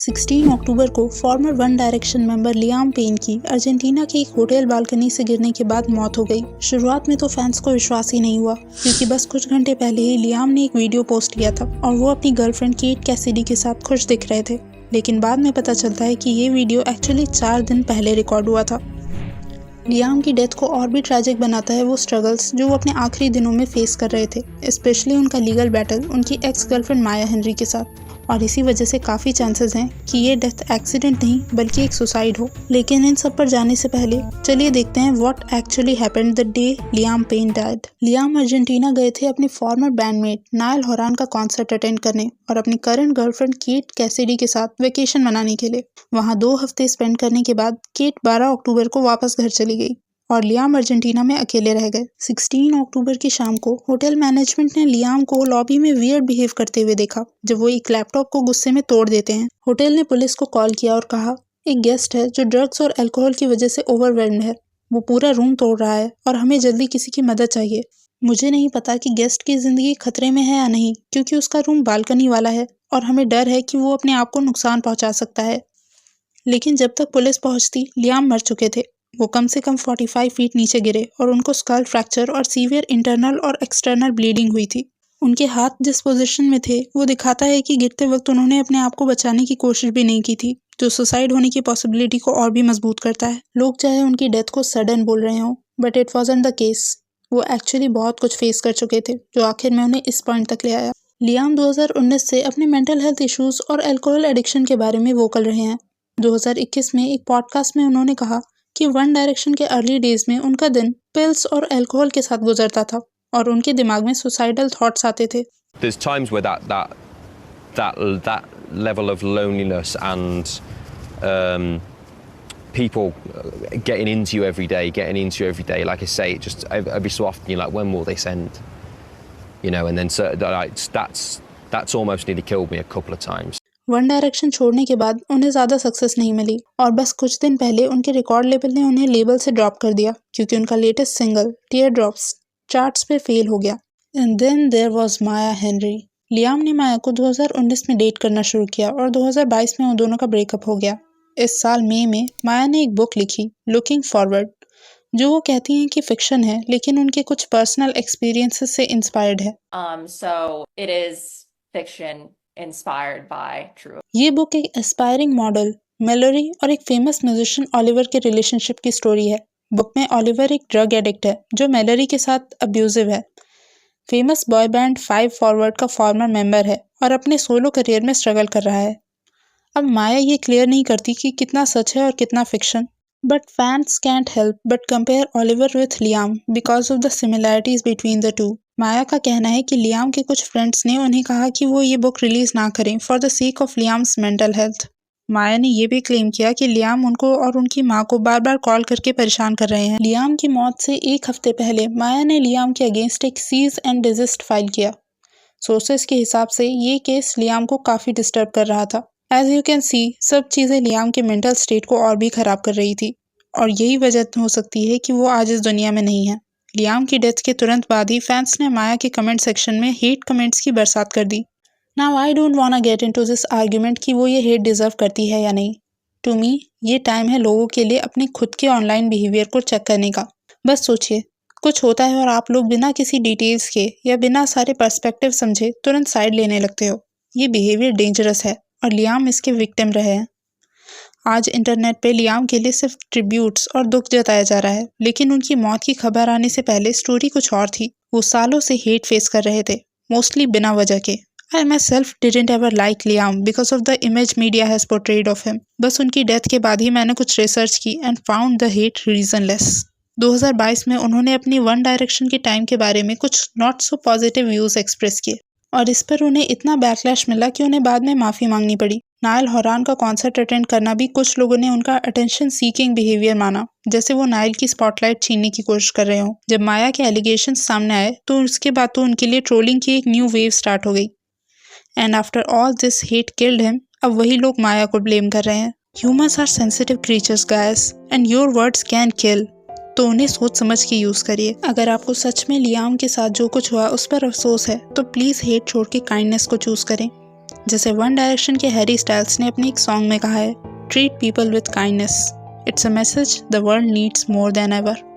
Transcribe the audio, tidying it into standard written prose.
16 अक्टूबर को former One Direction member Liam Payne की अर्जेंटीना के एक होटल बालकनी से गिरने के बाद मौत हो गई। शुरुआत में तो फैंस को विश्वास ही नहीं हुआ, क्योंकि बस कुछ घंटे पहले ही लियाम ने एक वीडियो पोस्ट किया था और वो अपनी गर्लफ्रेंड केट कैसिडी के साथ खुश दिख रहे थे। लेकिन बाद में पता चलता है कि ये वीडियो एक्चुअली 4 दिन पहले रिकॉर्ड हुआ था। लियाम की डेथ को और भी ट्रैजिक बनाता है वो स्ट्रगल्स जो वो अपने आखिरी दिनों में फेस कर रहे थे, स्पेशली उनका लीगल बैटल उनकी एक्स गर्लफ्रेंड माया हेनरी के साथ। और इसी वजह से काफ़ी चांसेस हैं कि ये डेथ एक्सीडेंट नहीं बल्कि एक सुसाइड हो। लेकिन इन सब पर जाने से पहले चलिए देखते हैं what actually happened the day Liam Payne died. Liam Argentina गए थे अपने फॉर्मर बैंडमेट नायल होरान का कॉन्सर्ट अटेंड करने और अपनी करंट गर्लफ्रेंड केट कैसिडी के साथ वेकेशन मनाने के लिए। वहाँ 2 हफ्ते स्पेंड करने के बाद केट 12 अक्टूबर को वापस घर चली गई और लियाम अर्जेंटीना में अकेले रह गए। 16 अक्टूबर की शाम को होटल मैनेजमेंट ने लियाम को लॉबी में वियर्ड बिहेव करते हुए देखा जब वो एक लैपटॉप को गुस्से में तोड़ देते हैं। होटल ने पुलिस को कॉल किया और कहा, एक गेस्ट है जो ड्रग्स और अल्कोहल की वजह से ओवरवेल्म्ड है। वो पूरा रूम तोड़ रहा है और हमें जल्दी किसी की मदद चाहिए। मुझे नहीं पता कि गेस्ट की जिंदगी खतरे में है या नहीं, क्योंकि उसका रूम बालकनी वाला है और हमें डर है कि वो अपने आप को नुकसान पहुंचा सकता है। लेकिन जब तक पुलिस पहुंचती लियाम मर चुके थे। वो कम से कम 45 फीट नीचे गिरे और उनको स्कल फ्रैक्चर और सीवियर इंटरनल और एक्सटर्नल ब्लीडिंग हुई थी। उनके हाथ जिस पोजीशन में थे वो दिखाता है कि गिरते वक्त उन्होंने अपने आप को बचाने की कोशिश भी नहीं की थी, जो सुसाइड होने की पॉसिबिलिटी को और भी मजबूत करता है। लोग चाहे उनकी डेथ को सडन बोल रहे हों, but it wasn't the case. वो एक्चुअली बहुत कुछ फेस कर चुके थे जो आखिर में उन्हें इस पॉइंट तक ले आया। लियाम 2019 से अपने मेंटल हेल्थ इश्यूज और अल्कोहल एडिक्शन के बारे में वोकल रहे हैं। 2021 में एक पॉडकास्ट में उन्होंने कहा कि वन डायरेक्शन के अर्ली डेज में उनका दिन पिल्स और अल्कोहल के साथ गुजरता था और उनके दिमाग में सुसाइडल थॉट्स आते थे। There's times where that level of loneliness and people getting into you every day, like I say, just every so often you're like, when will they send? You know, and then so, that's almost nearly killed me a couple of times. One direction छोड़ने के बाद उन्हें ज़्यादा success नहीं मिली और बस कुछ दिन पहले उनके रिकॉर्ड लेबल ने उन्हें लेबल से ड्रॉप कर दिया, क्योंकि उनका latest single teardrops charts पे फेल हो गया। And then there was Maya Henry. Liam ने माया को 2019 में डेट करना शुरू किया और 2022 में उन दोनों का ब्रेकअप हो गया। इस साल मई में माया ने एक बुक लिखी, लुकिंग फॉरवर्ड, जो वो कहती हैं कि फिक्शन है लेकिन उनके कुछ पर्सनल एक्सपीरियंसेस से इंस्पायर्ड है। So it is fiction inspired by true. ये बुक एक एस्पायरिंग मॉडल मेलोरी और एक फेमस म्यूजिशियन ओलिवर के रिलेशनशिप की स्टोरी है। बुक में ओलिवर एक ड्रग एडिक्ट है जो मेलोरी के साथ अब्यूजिव है। फेमस बॉय बैंड 5 फॉरवर्ड का फॉर्मर मेंबर है और अपने सोलो करियर में स्ट्रगल कर रहा है। अब माया ये क्लियर नहीं करती कि कितना सच है और कितना fiction, but fans can't help but compare Oliver with Liam because of the similarities between the two. Maya का कहना है कि लियाम के कुछ फ्रेंड्स ने उन्हें कहा कि वो ये बुक रिलीज ना करें for the sake of Liam's mental health. Maya ने ये भी क्लेम किया कि लियाम उनको और उनकी माँ को बार बार कॉल करके परेशान कर रहे हैं। लियाम की मौत से 1 हफ्ते पहले माया ने लियाम के अगेंस्ट एक सीज एंड डिजिस्ट फाइल किया। सोर्सेस के हिसाब से ये केस लियाम को काफ़ी डिस्टर्ब कर रहा था। एज यू कैन सी, सब चीज़ें लियाम के मेंटल स्टेट को और भी ख़राब कर रही थी और यही वजह हो सकती है कि वो आज इस दुनिया में नहीं है। लियाम की डेथ के तुरंत बाद ही फैंस ने माया के कमेंट सेक्शन में हेट कमेंट्स की बरसात कर दी। Now I don't wanna get into this argument कि वो ये हेट डिजर्व करती है या नहीं। टू मी ये टाइम है लोगों के लिए अपने खुद के ऑनलाइन बिहेवियर को चेक करने का। बस सोचिए, कुछ होता है और आप लोग बिना किसी डिटेल्स के या बिना सारे पर्सपेक्टिव समझे तुरंत साइड लेने लगते हो। ये बिहेवियर डेंजरस है और लियाम इसके विक्टिम रहे हैं। आज इंटरनेट पे लियाम के लिए सिर्फ ट्रिब्यूट्स और दुख जताया जा रहा है, लेकिन उनकी मौत की खबर आने से पहले स्टोरी कुछ और थी। वो सालों से हेट फेस कर रहे थे, मोस्टली बिना वजह के। I myself didn't ever like Liam because of the image media has portrayed of him. बस उनकी डेथ के बाद ही मैंने कुछ रिसर्च की and found the hate reasonless. 2022 में उन्होंने अपनी वन डायरेक्शन के टाइम के बारे में कुछ not so positive views express किए और इस पर उन्हें इतना बैकलैश मिला कि उन्हें बाद में माफ़ी मांगनी पड़ी। नायल होरान का कॉन्सर्ट अटेंड करना भी कुछ लोगों ने उनका अटेंशन सीकिंग बिहेवियर माना, जैसे वो नायल की स्पॉटलाइट छीनने की कोशिश कर रहे हों। जब माया के एलिगेशन सामने आए तो उसके बाद तो उनके लिए ट्रोलिंग की एक न्यू वेव स्टार्ट हो गई। And after all this hate killed him, अब वही लोग माया को ब्लेम कर रहे हैं। Humans are sensitive creatures guys and your words can kill. तो उन्हें सोच समझ के यूज़ करिए। अगर आपको सच में लियाम के साथ जो कुछ हुआ उस पर अफसोस है तो प्लीज़ हेट छोड़ के काइंडनेस को चूज़ करें। जैसे वन डायरेक्शन के हैरी स्टाइल्स ने अपनी एक सॉन्ग में कहा है, treat people with kindness, it's a message the world needs more than ever.